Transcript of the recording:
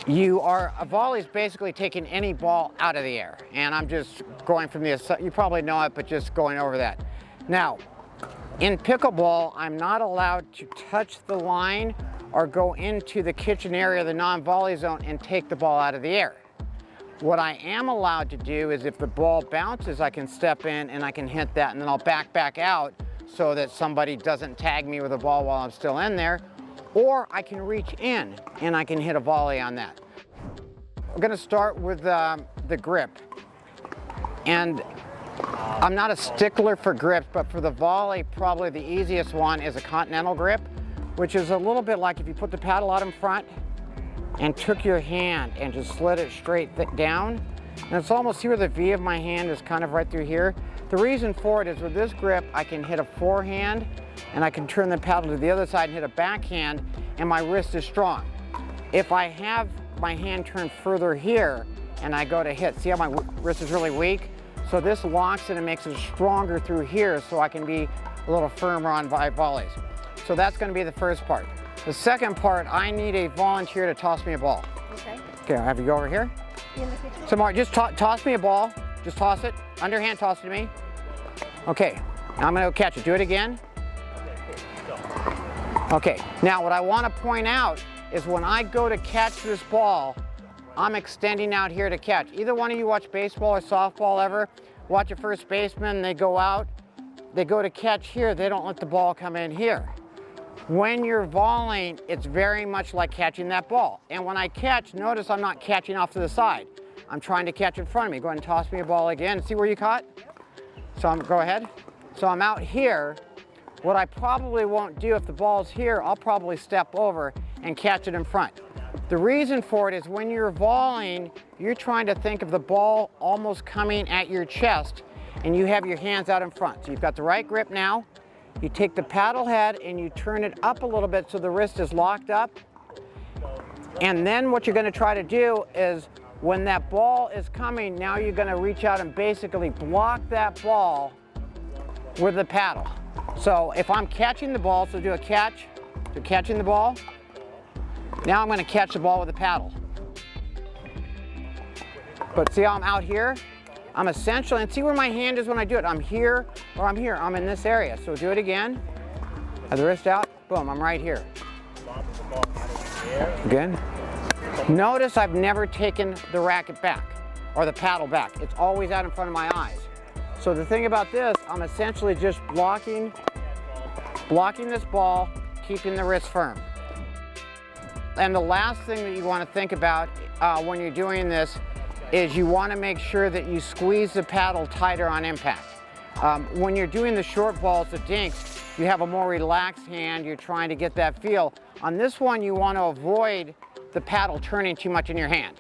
A volley is basically taking any ball out of the air. And I'm just going from the, you probably know it, but just going over that. Now, in pickleball, I'm not allowed to touch the line or go into the kitchen area, the non-volley zone, and take the ball out of the air. What I am allowed to do is if the ball bounces, I can step in and I can hit that, and then I'll back out so that somebody doesn't tag me with a ball while I'm still in there. Or I can reach in and I can hit a volley on that. We're gonna start with the grip. And I'm not a stickler for grips, but for the volley, probably the easiest one is a Continental grip, which is a little bit like if you put the paddle out in front and took your hand and just slid it straight down. And it's almost here, the V of my hand is kind of right through here. The reason for it is with this grip, I can hit a forehand and I can turn the paddle to the other side and hit a backhand, and my wrist is strong. If I have my hand turned further here and I go to hit, see how my wrist is really weak? So this locks it and makes it stronger through here so I can be a little firmer on volleys. So that's going to be the first part. The second part, I need a volunteer to toss me a ball. Okay. Okay, I'll have you go over here. In the kitchen? So Mark, just toss me a ball. Just toss it. Underhand toss it to me. Okay, now I'm going to go catch it. Do it again. Okay, now what I want to point out is when I go to catch this ball, I'm extending out here to catch. Either one of you watch baseball or softball ever, watch a first baseman, they go out, they go to catch here, they don't let the ball come in here. When you're volleying, it's very much like catching that ball. And when I catch, notice I'm not catching off to the side. I'm trying to catch in front of me. Go ahead and toss me a ball again. See where you caught? So go ahead. So I'm out here. What I probably won't do if the ball's here, I'll probably step over and catch it in front. The reason for it is when you're volleying, you're trying to think of the ball almost coming at your chest, and you have your hands out in front. So you've got the right grip now. You take the paddle head and you turn it up a little bit so the wrist is locked up. And then what you're going to try to do is when that ball is coming, now you're going to reach out and basically block that ball with the paddle. So if I'm catching the ball, so do a catch, so catching the ball. Now I'm going to catch the ball with the paddle. But see how I'm out here? I'm essentially, and see where my hand is when I do it. I'm here or I'm here. I'm in this area. So do it again. Have the wrist out. Boom, I'm right here. Again. Notice I've never taken the racket back or the paddle back. It's always out in front of my eyes. So the thing about this, I'm essentially just blocking this ball, keeping the wrist firm. And the last thing that you want to think about when you're doing this is you want to make sure that you squeeze the paddle tighter on impact. When you're doing the short balls, the dinks, you have a more relaxed hand, you're trying to get that feel. On this one, you want to avoid the paddle turning too much in your hand.